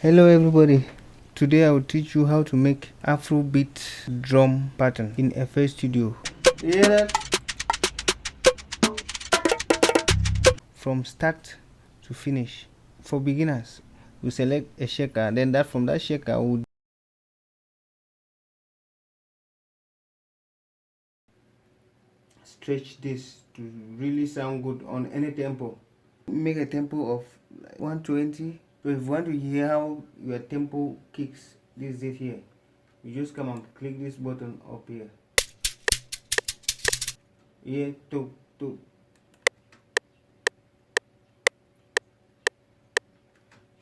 Hello everybody, today I will teach you how to make Afrobeat drum pattern in FL Studio. You hear that? From start to finish. For beginners, we select a shaker, then from that shaker we stretch this to really sound good on any tempo. Make a tempo of 120. So if you want to hear how your tempo kicks, this is it here. You just come and click this button up here. Here, to.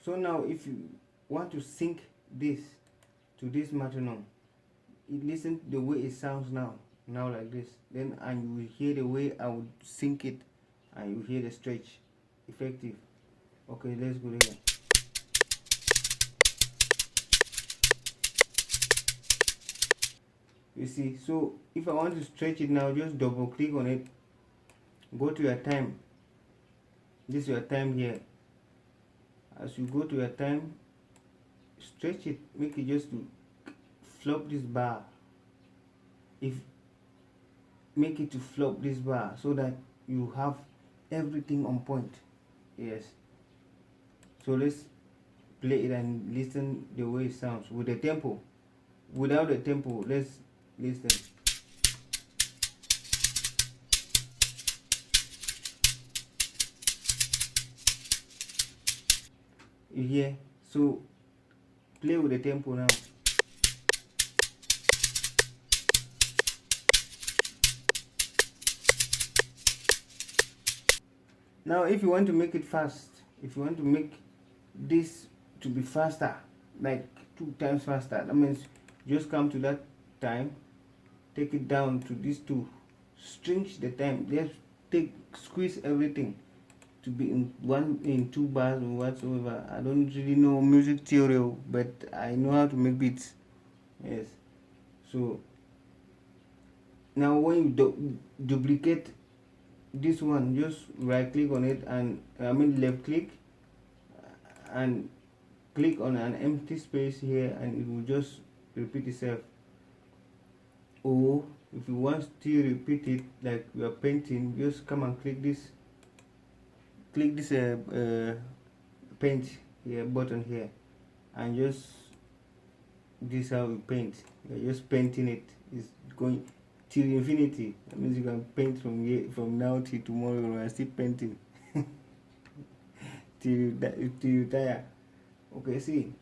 So now if you want to sync this to this metronome, listen to the way it sounds now like this, then and you will hear the way I would sync it, and you hear the stretch effective. Okay, let's go here. You see, so if I want to stretch it now, just double click on it, go to your time. This is your time here. As you go to your time, stretch it, make it just to flop this bar. Make it to flop this bar so that you have everything on point. Yes. So let's play it and listen the way it sounds with the tempo. Without the tempo, let's listen. You hear? So play with the tempo now. Now if you want to make it fast, if you want to make this to be faster, like 2 times faster, that means just come to that time, take it down to these 2, stretch the time, just squeeze everything to be in 2 bars or whatsoever. I don't really know music theory, but I know how to make beats. Yes. So now when you duplicate this one, just right click on it, and left click and click on an empty space here, and it will just repeat itself. Or if you want to repeat it like you are painting, just come and click this paint here button here, and just this how you paint. You're just painting it. It's going till infinity. That means you can paint from now till tomorrow, and still painting till you tire. Okay, see,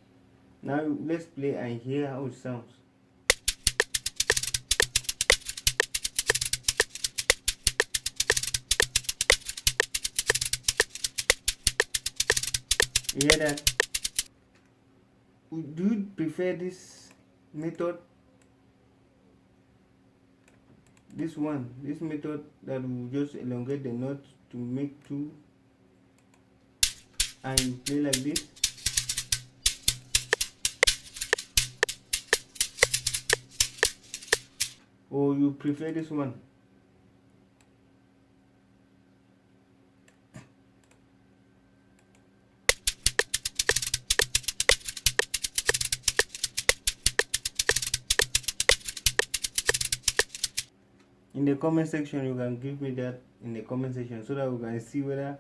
now let's play and hear how it sounds. You hear that? Do you prefer this method? This method that will just elongate the note to make 2, and you play like this? Or you prefer this one? In the comment section, you can give me that in the comment section so that we can see whether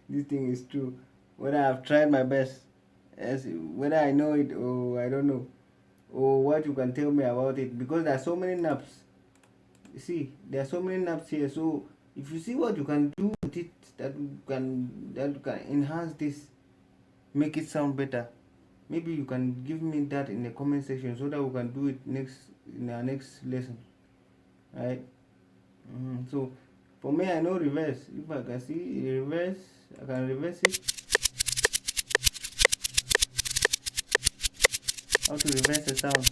this thing is true, whether I've tried my best, whether I know it or I don't know, or what you can tell me about it, because there are so many knobs. You see, there are so many knobs here. So if you see what you can do with it that can enhance this, make it sound better, maybe you can give me that in the comment section so that we can do it in our next lesson. Right? So for me, I know reverse. If I can see reverse, I can reverse it. How to reverse the sound.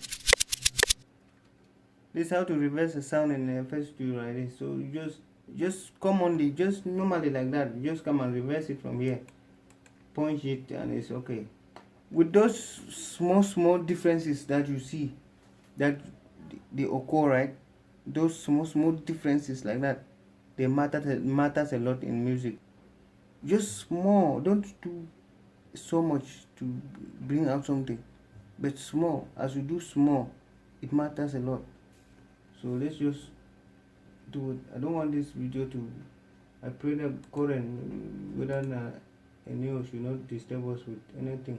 This is how to reverse the sound in the FL Studio like this. So you just commonly, just normally like that, you just come and reverse it from here, punch it, and it's okay. With those small differences that you see that they occur, right? Those small differences like that, they matters a lot in music. Just small, don't do so much to bring out something, but small, as you do small, it matters a lot. So let's just do it. I don't want this video to, I pray that current whether a news should not disturb us with anything.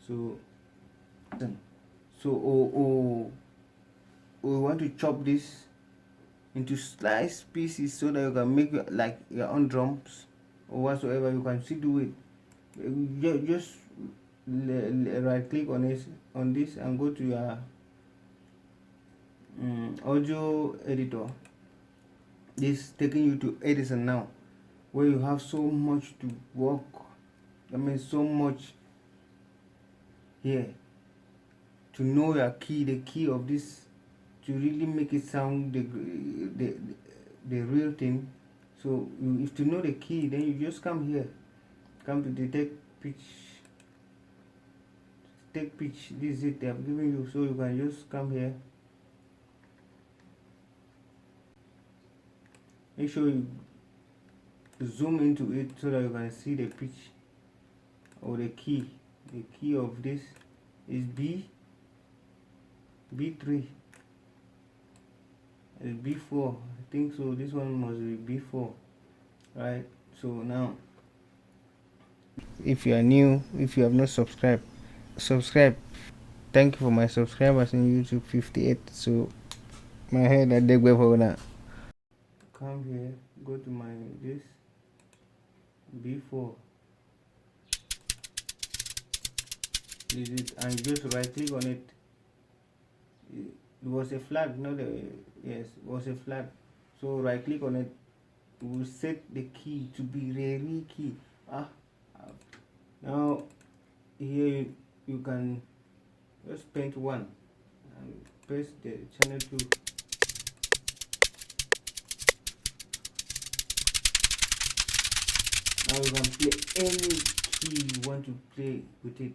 So we want to chop this into slice pieces so that you can make like your own drums or whatsoever. You can still do it. Just right click on this and go to your audio editor. This taking you to Edison now, where you have so much to work. I mean, so much here to know your key, the key of this, to really make it sound the real thing. So if to know the key, then you just come here, come to detect pitch, take pitch. This is it they have given you, so you can just come here. Make sure you zoom into it so that you can see the pitch or the key. The key of this is B3. It's B4, I think so. This one must be B4, right? So now, if you are new, if you have not subscribed, subscribe. Thank you for my subscribers in YouTube, 58. So my head at the web for now. Come here, go to my this B4. This is, and just right click on it. It was a flag, not a, yes, it was a flag. So right click on it. We will set the key to be the key. Now here you can just paint one and press the channel 2. Now you can play any key you want to play with it.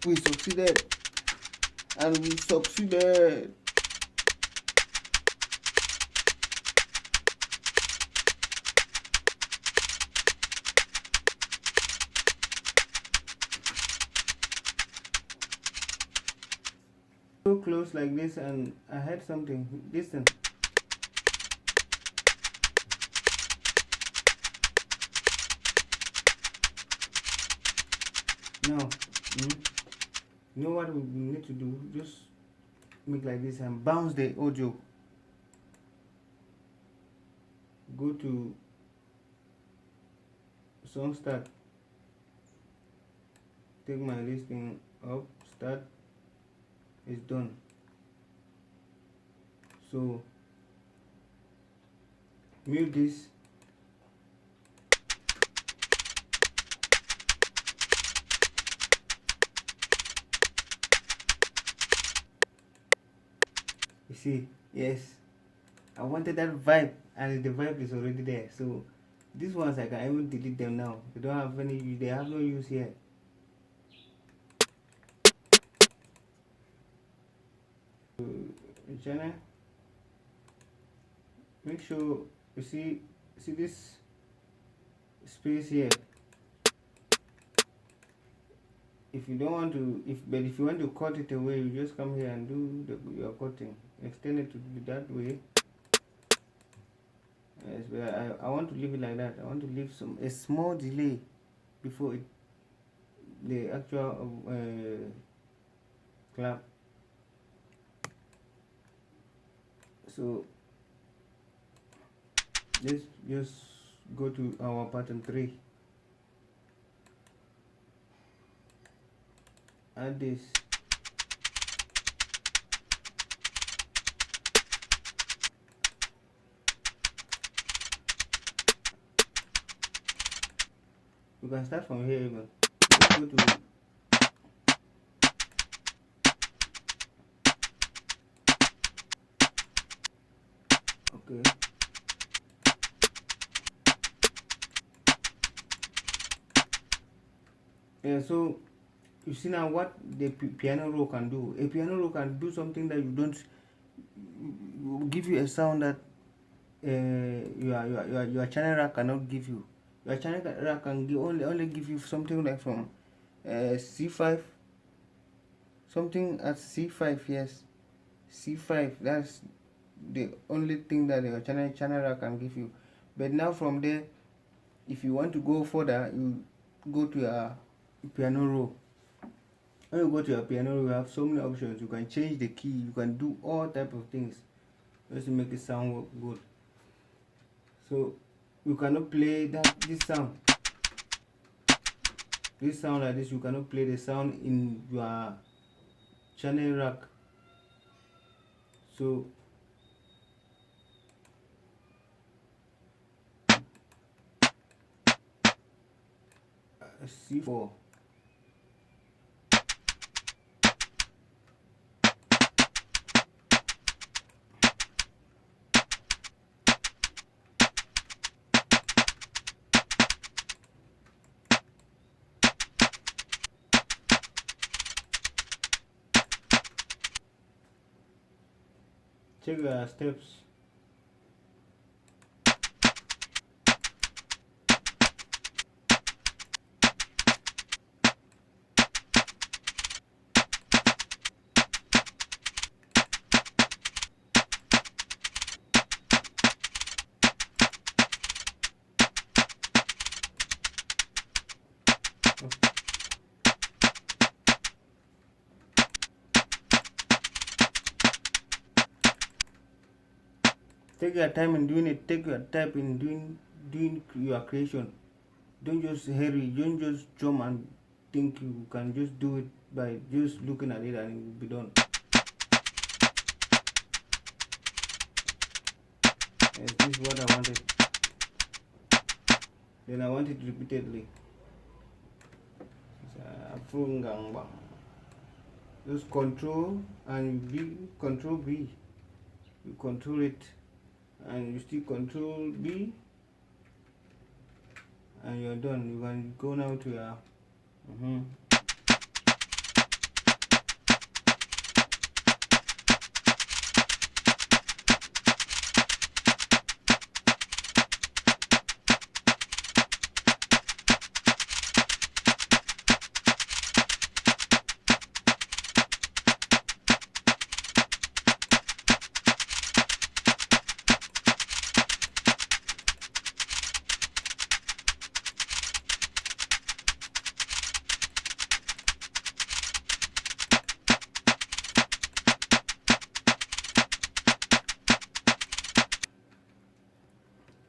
We succeeded, and we succeeded. So close like this, and I heard something. Listen. Now, you know what we need to do? Just make like this and bounce the audio. Go to song start. Take my listing up, start. It's done. So mute this. You see, yes, I wanted that vibe, and the vibe is already there. So these ones I can even delete them now. They don't have any use. They have no use here. Channel. Make sure you see this space here. If you don't want to, if you want to cut it away, you just come here and do your cutting. Extend it to that way. Yes, but I want to leave it like that. I want to leave a small delay before the actual clap. So let's just go to our pattern 3. Add this. You can start from here even. Let's go to okay. Yeah, so you see now what the piano roll can do. A piano roll can do something that you don't, will give you a sound that your channel rack cannot give you. Your channel rack can only give you something like from C5, something at C5. Yes, C5. That's the only thing that your channel rack can give you. But now from there, if you want to go further, you go to your piano roll. When you go to your piano roll, you have so many options. You can change the key. You can do all type of things just to make it sound good. So you cannot play this sound like this. You cannot play the sound in your channel rack. So C4. Check your steps. Take your time in doing it. Take your time in doing your creation. Don't just hurry. Don't just jump and think you can just do it by just looking at it and it will be done. Yes, this is what I wanted. Then I want it repeatedly. Just control and control B. You control it and you still control B and you're done. You can go now to your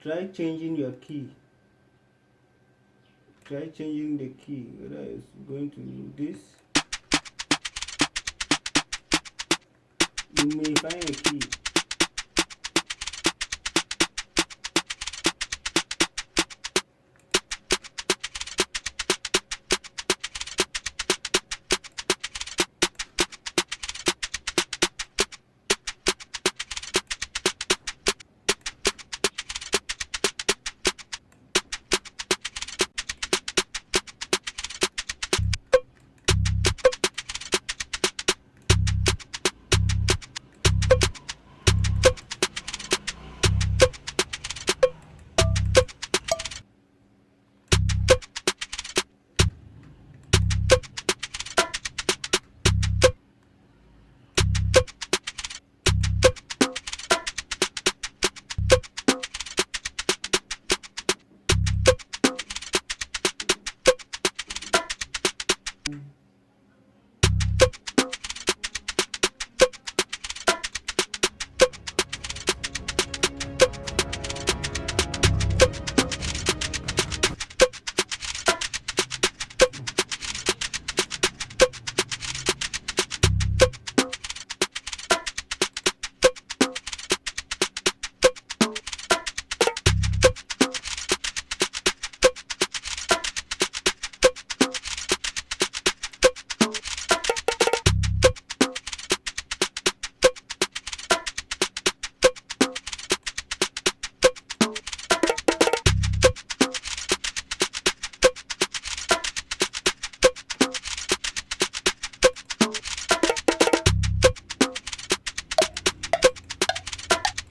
try changing your key. Try changing the key, whether it's going to do this. You may find a key.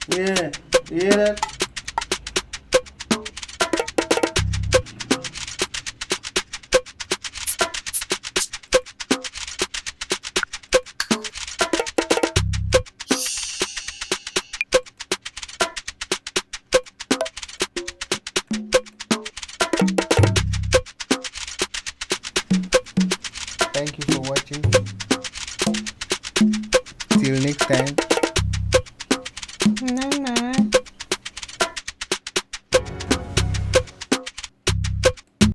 Yeah. You hear that? Thank you for watching. Till next time.